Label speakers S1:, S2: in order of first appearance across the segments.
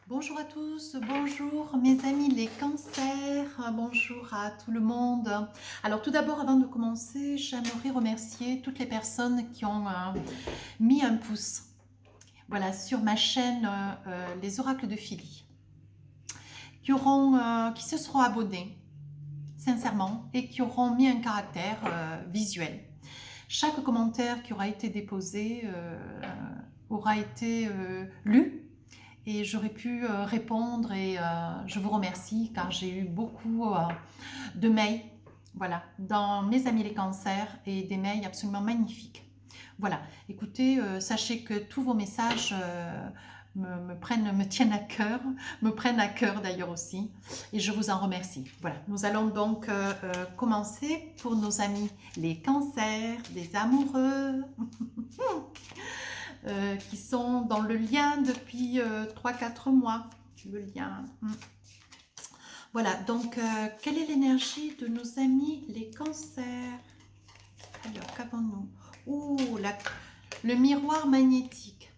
S1: Bonjour à tous, bonjour mes amis les cancers, bonjour à tout le monde. Alors tout d'abord, avant de commencer, j'aimerais remercier toutes les personnes qui ont mis un pouce, voilà, sur ma chaîne Les Oracles de Philly, qui se seront abonnés sincèrement et qui auront mis un caractère visuel. Chaque commentaire qui aura été déposé aura été lu et j'aurais pu répondre et je vous remercie car j'ai eu beaucoup de mails, voilà, dans mes amis les cancers et des mails absolument magnifiques. Voilà, écoutez, sachez que tous vos messages me tiennent à cœur, me prennent à cœur d'ailleurs aussi, et je vous en remercie. Voilà, nous allons donc commencer pour nos amis les cancers, les amoureux, qui sont dans le lien depuis 3-4 mois. Le lien. Voilà, donc quelle est l'énergie de nos amis les cancers? Alors, qu'avons-nous? Ouh, le miroir magnétique.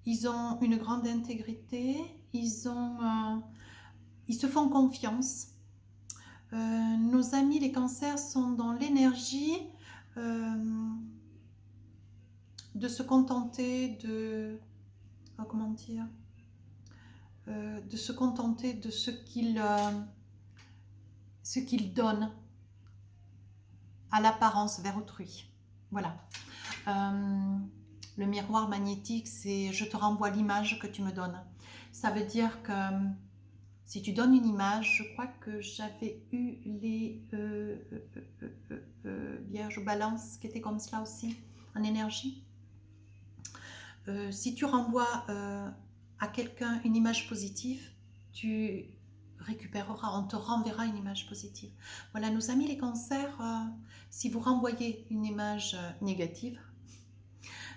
S1: Ils ont une grande intégrité, ils se font confiance. Nos amis les cancers sont dans l'énergie de se contenter de, comment dire, de se contenter de ce qu'ils donnent à l'apparence vers autrui. Voilà. Le miroir magnétique, c'est je te renvoie l'image que tu me donnes. Ça veut dire que si tu donnes une image, je crois que j'avais eu les Vierges Balance qui étaient comme cela aussi, en énergie. Si tu renvoies à quelqu'un une image positive, tu récupéreras, on te renverra une image positive. Voilà, nos amis les cancers, si vous renvoyez une image négative,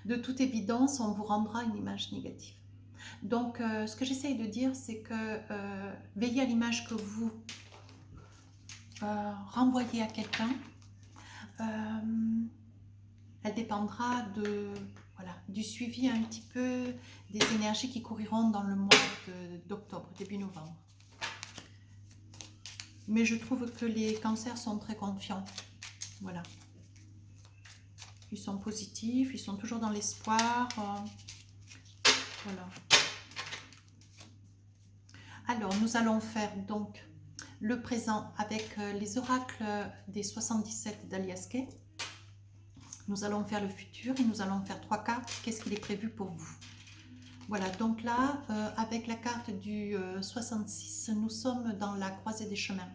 S1: de toute évidence, on vous rendra une image négative. Donc, ce que j'essaye de dire, c'est que veillez à l'image que vous renvoyez à quelqu'un. Elle dépendra voilà, du suivi un petit peu des énergies qui couriront dans le mois d'octobre, début novembre. Mais je trouve que les cancers sont très confiants. Voilà. Ils sont positifs, ils sont toujours dans l'espoir. Voilà. Alors, nous allons faire donc le présent avec les oracles des 77 d'Aliaskay. Nous allons faire le futur et nous allons faire 3 cartes. Qu'est-ce qu'il est prévu pour vous? Voilà, donc là, avec la carte du 66, nous sommes dans la croisée des chemins.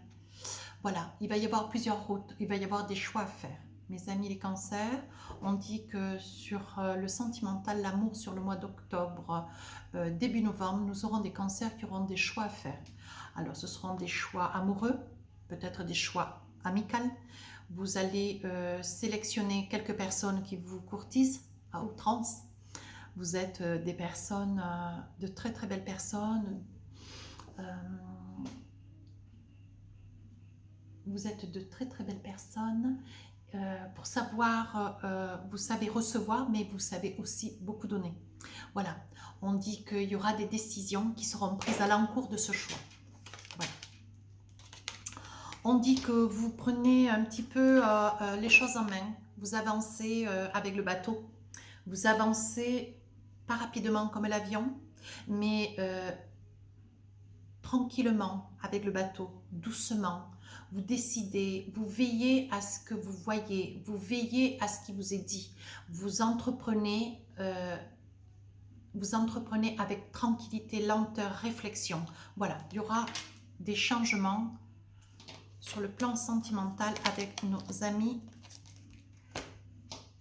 S1: Voilà, il va y avoir plusieurs routes, il va y avoir des choix à faire. Mes amis les cancers, on dit que sur le sentimental, l'amour sur le mois d'octobre, début novembre, nous aurons des cancers qui auront des choix à faire. Alors ce seront des choix amoureux, peut-être des choix amicaux. Vous allez sélectionner quelques personnes qui vous courtisent à outrance. Vous êtes des personnes, de très très belles personnes. Vous êtes de très très belles personnes. Pour savoir, vous savez recevoir, mais vous savez aussi beaucoup donner. Voilà, on dit qu'il y aura des décisions qui seront prises à l'encours de ce choix. Voilà. On dit que vous prenez un petit peu les choses en main, vous avancez avec le bateau, vous avancez pas rapidement comme l'avion, mais tranquillement avec le bateau, doucement. Vous décidez, vous veillez à ce que vous voyez, vous veillez à ce qui vous est dit. Vous entreprenez avec tranquillité, lenteur, réflexion. Voilà, il y aura des changements sur le plan sentimental avec nos amis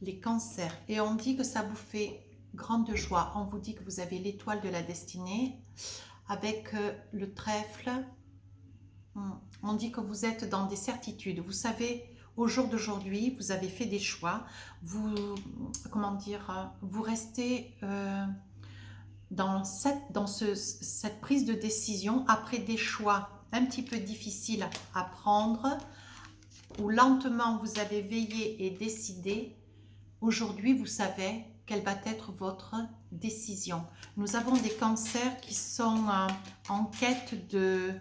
S1: les cancers. Et on dit que ça vous fait grande joie. On vous dit que vous avez l'étoile de la destinée avec le trèfle. On dit que vous êtes dans des certitudes. Vous savez, au jour d'aujourd'hui, vous avez fait des choix. Vous, comment dire, vous restez dans cette prise de décision après des choix un petit peu difficiles à prendre, où lentement vous avez veillé et décidé. Aujourd'hui, vous savez quelle va être votre décision. Nous avons des cancers qui sont en quête de...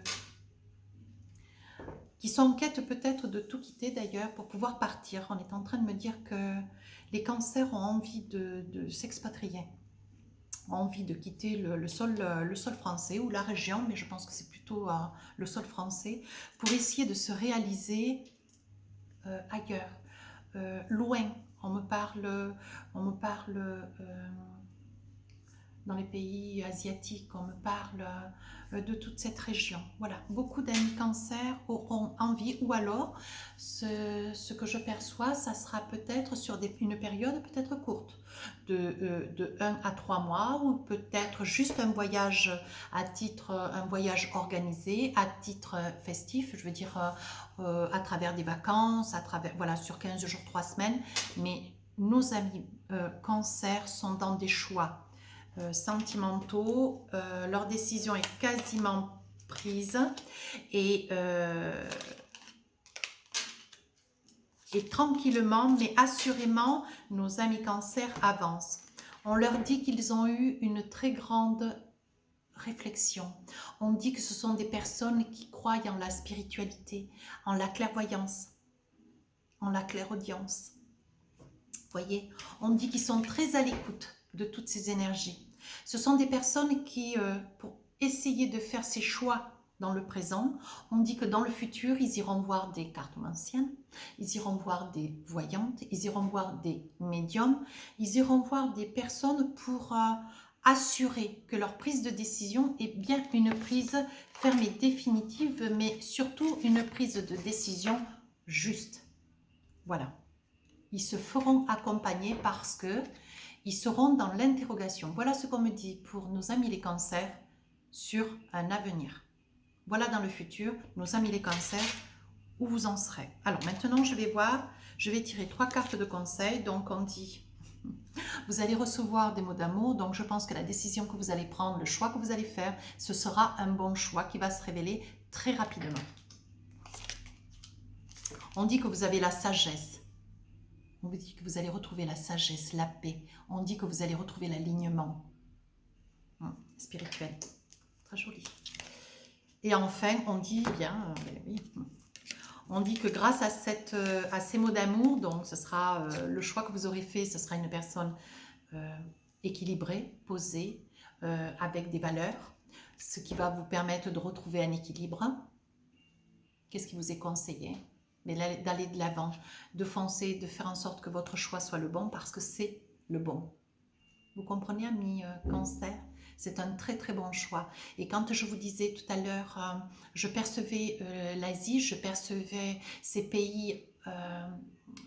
S1: qui sont en quête peut-être de tout quitter d'ailleurs pour pouvoir partir. On est en train de me dire que les cancers ont envie de s'expatrier, ont envie de quitter le sol français ou la région, mais je pense que c'est plutôt le sol français, pour essayer de se réaliser ailleurs, loin. On me parle dans les pays asiatiques, on me parle de toute cette région. Voilà, beaucoup d'amis cancers auront envie, ou alors ce que je perçois, ça sera peut-être sur une période peut-être courte, de 1 à 3 mois, ou peut-être juste un voyage un voyage organisé, à titre festif, je veux dire à travers des vacances, voilà, sur 15 jours, 3 semaines, mais nos amis cancer sont dans des choix sentimentaux, leur décision est quasiment prise et tranquillement mais assurément nos amis cancer avancent. On leur dit qu'ils ont eu une très grande réflexion. On dit que ce sont des personnes qui croient en la spiritualité, en la clairvoyance, en la clairaudience. Voyez, on dit qu'ils sont très à l'écoute de toutes ces énergies. Ce sont des personnes qui, pour essayer de faire ces choix dans le présent, on dit que dans le futur, ils iront voir des cartomanciennes, ils iront voir des voyantes, ils iront voir des médiums, ils iront voir des personnes pour assurer que leur prise de décision est bien une prise ferme et définitive, mais surtout une prise de décision juste. Voilà. Ils se feront accompagner parce que ils seront dans l'interrogation. Voilà ce qu'on me dit pour nos amis les cancers sur un avenir. Voilà dans le futur, nos amis les cancers, où vous en serez. Alors maintenant, je vais voir, je vais tirer 3 cartes de conseil. Donc on dit, vous allez recevoir des mots d'amour. Donc je pense que la décision que vous allez prendre, le choix que vous allez faire, ce sera un bon choix qui va se révéler très rapidement. On dit que vous avez la sagesse. On vous dit que vous allez retrouver la sagesse, la paix. On dit que vous allez retrouver l'alignement spirituel. Très joli. Et enfin, on dit bien, oui, on dit que grâce à ces mots d'amour, donc ce sera le choix que vous aurez fait, ce sera une personne équilibrée, posée, avec des valeurs, ce qui va vous permettre de retrouver un équilibre. Qu'est-ce qui vous est conseillé? Mais d'aller de l'avant, de foncer, de faire en sorte que votre choix soit le bon parce que c'est le bon. Vous comprenez, amis cancer? C'est un très très bon choix. Et quand je vous disais tout à l'heure, je percevais l'Asie, je percevais ces pays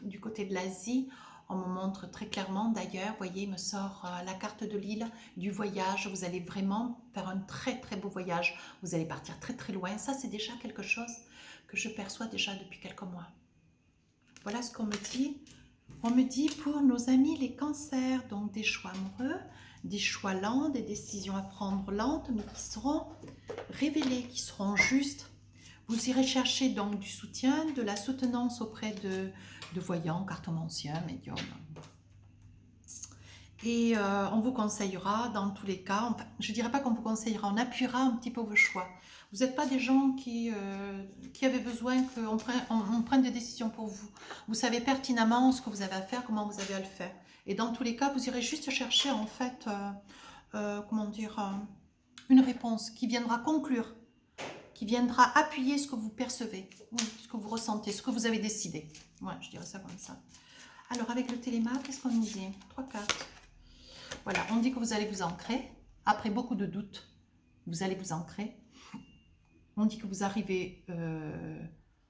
S1: du côté de l'Asie, on me montre très clairement d'ailleurs, vous voyez, il me sort la carte de l'île du voyage. Vous allez vraiment faire un très très beau voyage. Vous allez partir très très loin. Ça, c'est déjà quelque chose que je perçois déjà depuis quelques mois. Voilà ce qu'on me dit. On me dit pour nos amis les cancers, donc des choix amoureux, des choix lents, des décisions à prendre lentes, mais qui seront révélées, qui seront justes. Vous irez chercher donc du soutien, de la soutenance auprès de voyants, cartomanciens, médiums. Et on vous conseillera dans tous les cas, enfin, je ne dirais pas qu'on vous conseillera, on appuiera un petit peu vos choix. Vous n'êtes pas des gens qui avaient besoin qu'on prenne des décisions pour vous. Vous savez pertinemment ce que vous avez à faire, comment vous avez à le faire. Et dans tous les cas, vous irez juste chercher en fait, comment dire, une réponse qui viendra conclure, qui viendra appuyer ce que vous percevez, ce que vous ressentez, ce que vous avez décidé. Ouais, je dirais ça comme ça. Alors avec le téléma, qu'est-ce qu'on nous dit? 3 cartes. Voilà, on dit que vous allez vous ancrer. Après beaucoup de doutes, vous allez vous ancrer. On dit que vous arrivez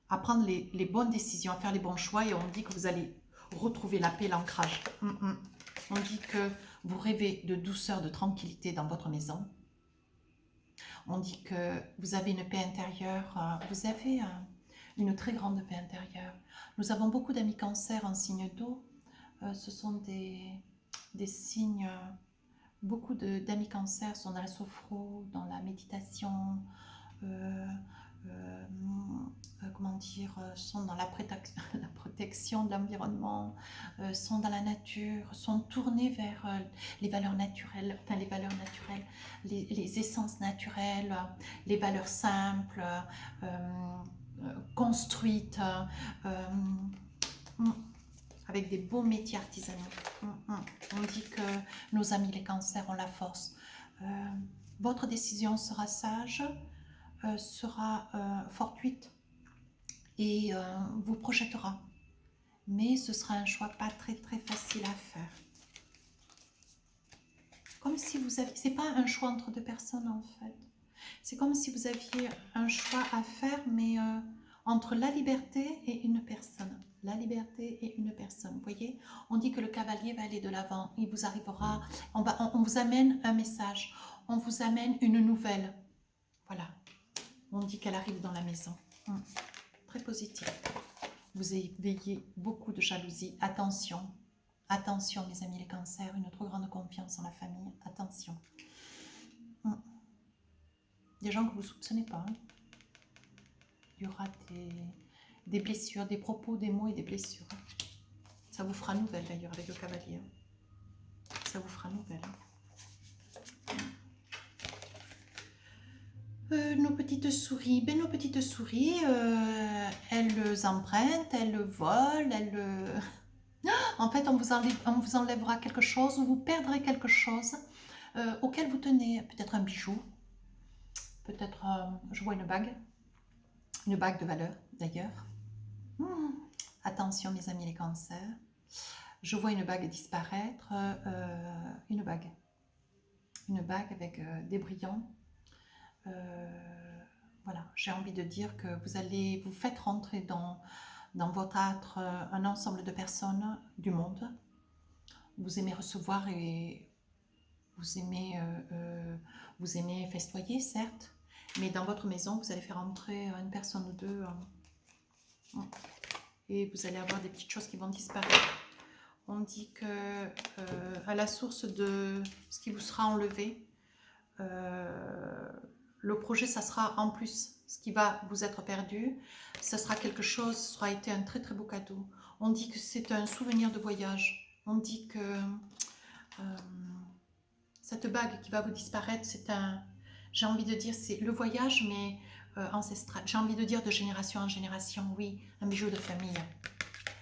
S1: à prendre les bonnes décisions, à faire les bons choix. Et on dit que vous allez retrouver la paix, l'ancrage. On dit que vous rêvez de douceur, de tranquillité dans votre maison. On dit que vous avez une paix intérieure. Vous avez une très grande paix intérieure. Nous avons beaucoup d'amis cancer en signe d'eau. Ce sont des signes, beaucoup d'amis cancer sont dans la sophro, dans la méditation, comment dire, sont dans la protection de l'environnement, sont dans la nature, sont tournés vers les valeurs naturelles, enfin les valeurs naturelles, les essences naturelles, les valeurs simples, construites, avec des beaux métiers artisanaux. On dit que nos amis les cancers ont la force. Votre décision sera sage, sera fortuite et vous projettera. Mais ce sera un choix pas très facile à faire. Comme si vous aviez... C'est pas un choix entre deux personnes en fait. C'est comme si vous aviez un choix à faire, mais entre la liberté et une personne. La liberté et une personne. Vous voyez, on dit que le cavalier va aller de l'avant. Il vous arrivera... On vous amène un message. On vous amène une nouvelle. Voilà. On dit qu'elle arrive dans la maison. Très positif. Vous éveillez beaucoup de jalousie. Attention. Attention, mes amis les cancers. Une trop grande confiance en la famille. Attention. Des gens que vous ne soupçonnez pas. Il y aura des blessures, des propos, des mots et des blessures. Ça vous fera nouvelle d'ailleurs avec le cavalier. Ça vous fera nouvelle. Nos petites souris, nos petites souris, elles empruntent, elles volent, elles... En fait, on vous enlèvera quelque chose, ou vous perdrez quelque chose auquel vous tenez. Peut-être un bijou, peut-être, je vois une bague de valeur d'ailleurs. Attention mes amis les cancers, je vois une bague disparaître, une bague avec des brillants. Voilà, j'ai envie de dire que vous faites rentrer dans votre âtre un ensemble de personnes du monde. Vous aimez recevoir et vous aimez festoyer, certes, mais dans votre maison, vous allez faire entrer une personne ou deux et vous allez avoir des petites choses qui vont disparaître. On dit que à la source de ce qui vous sera enlevé, le projet, ça sera en plus ce qui va vous être perdu. Ça sera quelque chose, ça aura été un très beau cadeau. On dit que c'est un souvenir de voyage. On dit que cette bague qui va vous disparaître, c'est un... J'ai envie de dire, c'est le voyage, mais ancestral. J'ai envie de dire de génération en génération, oui, un bijou de famille.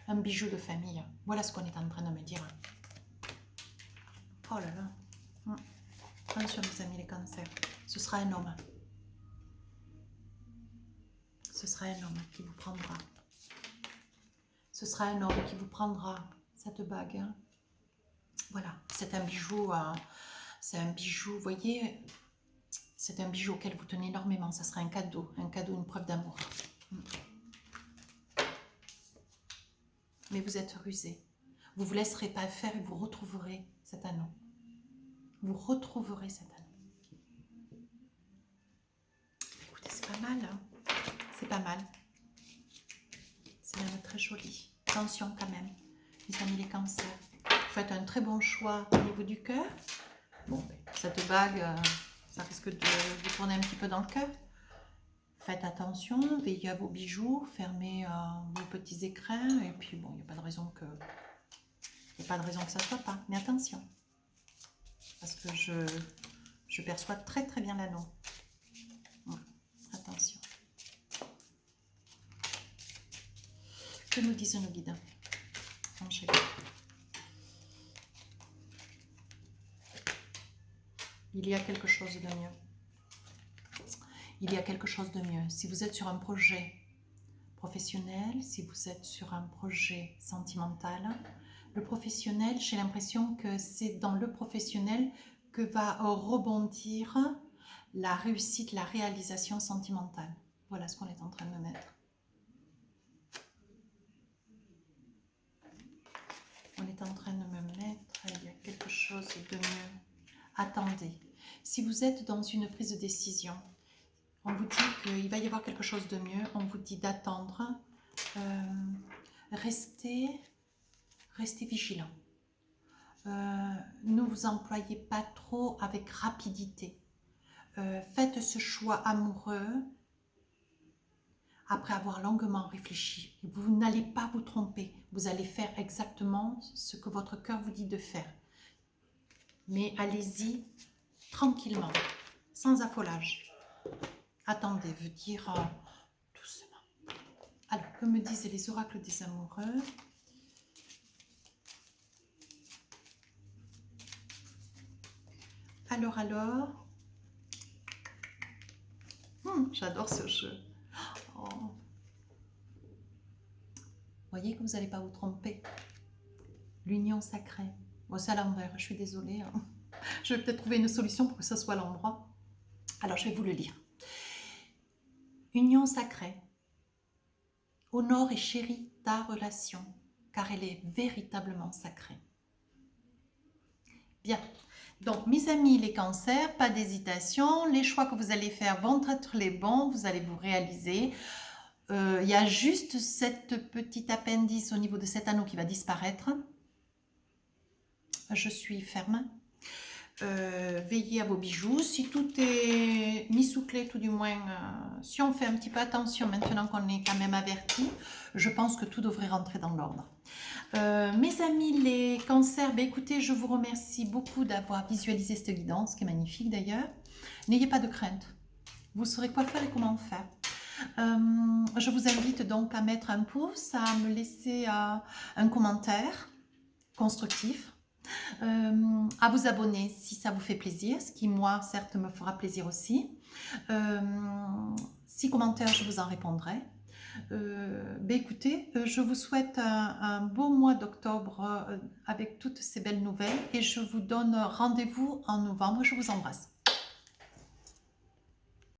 S1: Un bijou de famille. Voilà ce qu'on est en train de me dire. Oh là là. Attention mes amis les cancers. Ce sera un homme. Ce sera un homme qui vous prendra. Ce sera un homme qui vous prendra cette bague. Voilà, c'est un bijou, vous voyez, c'est un bijou auquel vous tenez énormément. Ça sera un cadeau, une preuve d'amour. Mais vous êtes rusé. Vous ne vous laisserez pas faire et vous retrouverez cet anneau. Vous retrouverez cet anneau. Écoutez, c'est pas mal, hein. C'est pas mal. C'est même très joli. Attention quand même, mes amis les cancers. Vous faites un très bon choix au niveau du cœur. Bon, cette bague, ça risque de vous tourner un petit peu dans le cœur. Faites attention, veillez à vos bijoux, fermez vos petits écrins. Et puis bon, il n'y a pas de raison que... ça ne soit pas. Mais attention. Parce que je perçois très bien l'anneau. Attention. Que nous disent nos guides? Il y a quelque chose de mieux. Il y a quelque chose de mieux. Si vous êtes sur un projet professionnel, si vous êtes sur un projet sentimental, le professionnel, j'ai l'impression que c'est dans le professionnel que va rebondir la réussite, la réalisation sentimentale. Voilà ce qu'on est en train de mettre. On est en train de me mettre, il y a quelque chose de mieux. Attendez. Si vous êtes dans une prise de décision, on vous dit qu'il va y avoir quelque chose de mieux, on vous dit d'attendre, restez vigilant. Ne vous employez pas trop avec rapidité. Faites ce choix amoureux après avoir longuement réfléchi. Vous n'allez pas vous tromper. Vous allez faire exactement ce que votre cœur vous dit de faire. Mais allez-y tranquillement, sans affolage. Attendez, veut dire doucement. Alors, que me disent les oracles des amoureux? Alors, j'adore ce jeu. Oh. Voyez que vous n'allez pas vous tromper. L'union sacrée. Bon, c'est à l'envers, je suis désolée. Hein. Je vais peut-être trouver une solution pour que ça soit à l'endroit. Alors, je vais vous le lire. Union sacrée. Honore et chéris ta relation, car elle est véritablement sacrée. Bien. Donc, mes amis, les cancers, pas d'hésitation. Les choix que vous allez faire vont être les bons. Vous allez vous réaliser. Il y a juste cette petite appendice au niveau de cet anneau qui va disparaître. Je suis ferme. Veillez à vos bijoux. Si tout est mis sous clé, tout du moins, si on fait un petit peu attention maintenant qu'on est quand même averti, je pense que tout devrait rentrer dans l'ordre. Mes amis les cancers, ben écoutez, je vous remercie beaucoup d'avoir visualisé cette guidance, qui est magnifique d'ailleurs. N'ayez pas de crainte. Vous saurez quoi faire et comment faire. Je vous invite donc à mettre un pouce, à me laisser un commentaire constructif, à vous abonner si ça vous fait plaisir, ce qui moi certes me fera plaisir aussi. 6 commentaires, je vous en répondrai. Écoutez, je vous souhaite un beau mois d'octobre avec toutes ces belles nouvelles et je vous donne rendez-vous en novembre. Je vous embrasse.